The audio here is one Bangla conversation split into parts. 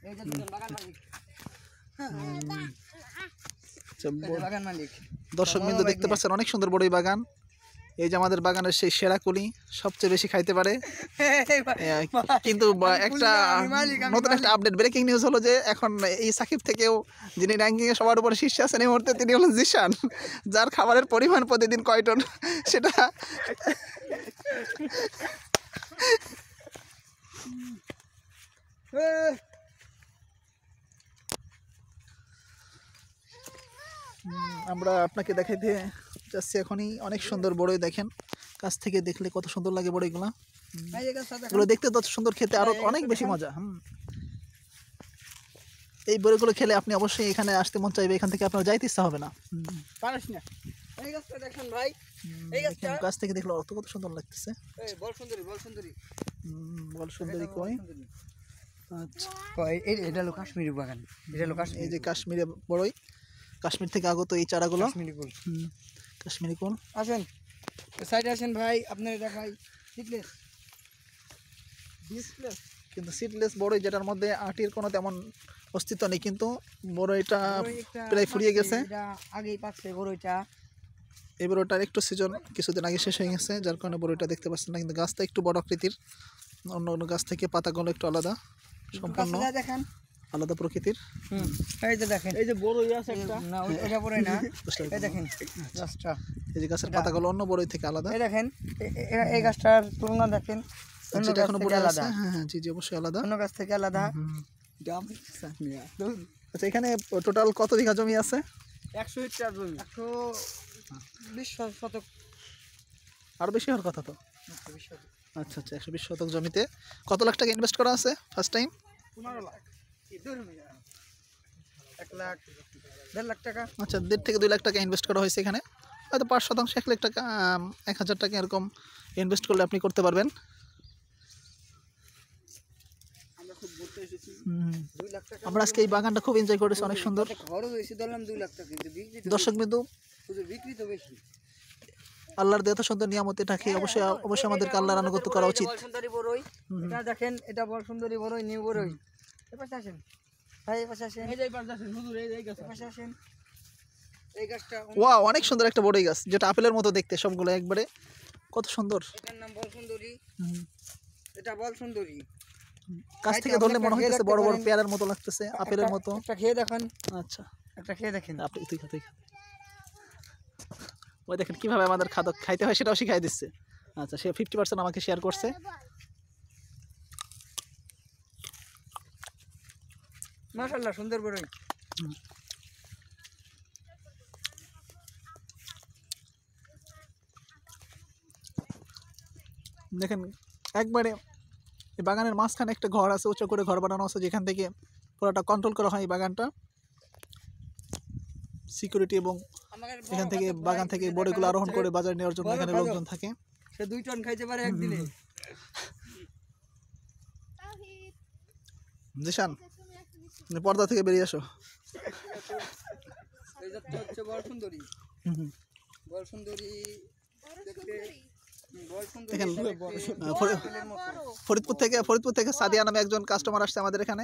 এই যে দুজন বাগান মালিক। বাগান মালিক দর্শক বিন্দু দেখতে পাচ্ছেন অনেক সুন্দর বড়ই বাগান। এই যে আমাদের বাগানের সেই সেরা কুলি সবচেয়ে বেশি খাইতে পারে। কিন্তু একটা নতুন একটা আপডেট ব্রেকিং নিউজ হলো যে এখন এই সাকিব থেকেও যিনি র্যাঙ্কিংয়ে সবার উপরে শীর্ষে আছেন এই মুহূর্তে তিনি হলেন জিশান, যার খাবারের পরিমাণ প্রতিদিন কয় টন সেটা আমরা আপনাকে দেখাইতে যাচ্ছি এখনই। অনেক সুন্দর বড়ই, দেখেন কাছ থেকে দেখলে কত সুন্দর লাগে বড়ইগুলো। এগুলো দেখতে তত সুন্দর, খেতে আরো অনেক বেশি মজা। এই বড়িগুলো খেলে আপনি অবশ্যই এখানে আসতে মন চাইবে, এখান থেকে আপনার যাইতে ইচ্ছা হবে না। পারিস না। এই গাছটা দেখেন ভাই, এই গাছটা কাছ থেকে দেখলে অত কত সুন্দর লাগতেছে। এই বল সুন্দরী, বল সুন্দরী। বল সুন্দরী কই? আচ্ছা কই এটা হলো কাশ্মীরি বাগান, এটা হলো কাশ্মীরি। এই যে কাশ্মীরি বড়ই, কাশ্মীর থেকে আগত এই চারাগুলো কাশ্মীরি কুল। কাশ্মীরি কুল। আসেন সাইডে আসেন ভাই, আপনারা দেখাই। সিডলেস কিন্তু সিডলেস বড়ই, যেটার মধ্যে আটির কোনো তেমন অস্তিত্ব নেই, কিন্তু বড়ইটা প্রায় ফুরিয়ে গেছে। এটা আগেই পাকছে বড়ইটা। এই বড়ইটার একটু সিজন কিছুদিন আগে শেষ হয়ে গেছে, যার কারণে বড়ইটা দেখতে পাচ্ছেন না। কিন্তু গাছটা একটু বড় আকৃতির, অন্য অন্য গাছ থেকে পাতাগুলো একটু আলাদা, সম্পূর্ণ দেখেন আলাদা প্রকৃতির। এই যে দেখেন, এই যে বড়ই আছে একটা, না ওটা বড়ই না। এই দেখেন গাছটা, এই যে গাছের পাতাগুলো অন্য বড়ই থেকে আলাদা। এই দেখেন এই গাছটার তুলনা দেখেন, যেটা এখনো বড় আছে। হ্যাঁ হ্যাঁ, জি জি, অবশ্যই আলাদা, অন্য গাছ থেকে আলাদা। আচ্ছা, এখানে টোটাল কত বিঘা জমি আছে? 100 হেক্টর জমি, 120 শতক। আরো বেশি হওয়ার কথা তো। আচ্ছা আচ্ছা, 120 শতক জমিতে কত লাখ টাকা ইনভেস্ট করা আছে ফার্স্ট টাইম? 15 লাখ, 1 লাখ, 1.5 লাখ টাকা। আচ্ছা, 1.5 থেকে 2 লাখ টাকা ইনভেস্ট করা হয়েছে এখানে। হয়তো 5% 1 লাখ টাকা, 1000 টাকা এরকম ইনভেস্ট করলে আপনি করতে পারবেন। আমরা আজকে এই বাগানটা খুব এনজয় করেছি, অনেক সুন্দর। খরচ হয়েছে ধরলাম 2 লাখ টাকা, কিন্তু বিক্রি দর্শক বিন্দু, বিক্রি তো বেশি। আল্লাহর দেওয়া সুন্দর নিয়ামত, এটা খেয়ে অবশ্যই অবশ্যই আমাদেরকে আল্লাহর আনুগত্য করা উচিত। বলসুন্দরী বড়ই, এটা দেখেন, এটা বলসুন্দরী বড়ই, নিউ বড়ই। এপাশে আসেন ভাই, এপাশে আসেন, এই যে এপাশে আসেন হুজুর, এই গাছ এপাশে আসেন। এই গাছটা ওয়াও, অনেক সুন্দর একটা বড়ই গাছ, যেটা আপেলের মতো দেখতে, সবগুলো একবারে কত সুন্দর। এটার নাম বলসুন্দরী, এটা বলসুন্দরী। কাছ থেকে ধরলে মনে হইতেছে বড় বড় পেয়ারার মতো লাগতেছে, আপেলের মতো। একটা খেয়ে দেখেন। আচ্ছা, একটা খেয়ে দেখেন। আপনি তুই খা, তুই খা। ওই দেখেন কিভাবে আমাদের খাইতে হয় সেটাও শিখাই দিচ্ছে। আচ্ছা, সে 50% আমাকে শেয়ার করছে। মাশাআল্লাহ, সুন্দর বড়ই। দেখেন একবারে এই বাগানের মাঝখানে একটা ঘর আছে, উঁচু করে ঘর বানানো আছে, যেখান থেকে পুরোটা কন্ট্রোল করা হয় এই বাগানটা, সিকিউরিটি। এবং এখান থেকে বাগান থেকে বড়িগুলো আরোহণ করে বাজারে নেওয়ার জন্য এখানে লোকজন থাকে। সে 2 টন খাইতে পারে একদিনে। জিশান, পর্দা থেকে বেরিয়ে আসো। এই যাচ্ছে হচ্ছে বলসুন্দরী। বলসুন্দরী দেখতে, দেখেন ফরিদপুর থেকে সাদিয়া নামে একজন কাস্টমার আসছে আমাদের এখানে।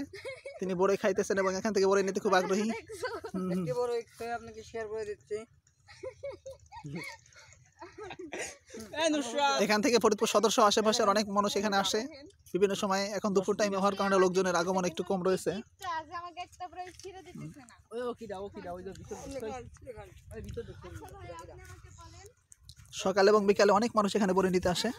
তিনি বড়ই খাইতেছেন এবং এখান থেকে বড়ই নিতে খুব আগ্রহী। একটি বড়ই খেয়ে আপনাকে শেয়ার করে দিচ্ছি। এখান থেকে ফরিদপুর সদস্য আশেপাশের অনেক মানুষ এখানে আসে বিভিন্ন সময়। এখন দুপুর টাইমে হওয়ার কারণে লোকজনের আগমন একটু কম রয়েছে। সকাল এবং বিকালে অনেক মানুষ এখানে বড়ি নিতে আসে।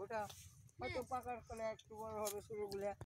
ওটা হয়তো পাকার ফলে একটু বড় হবে শুরুগুলা।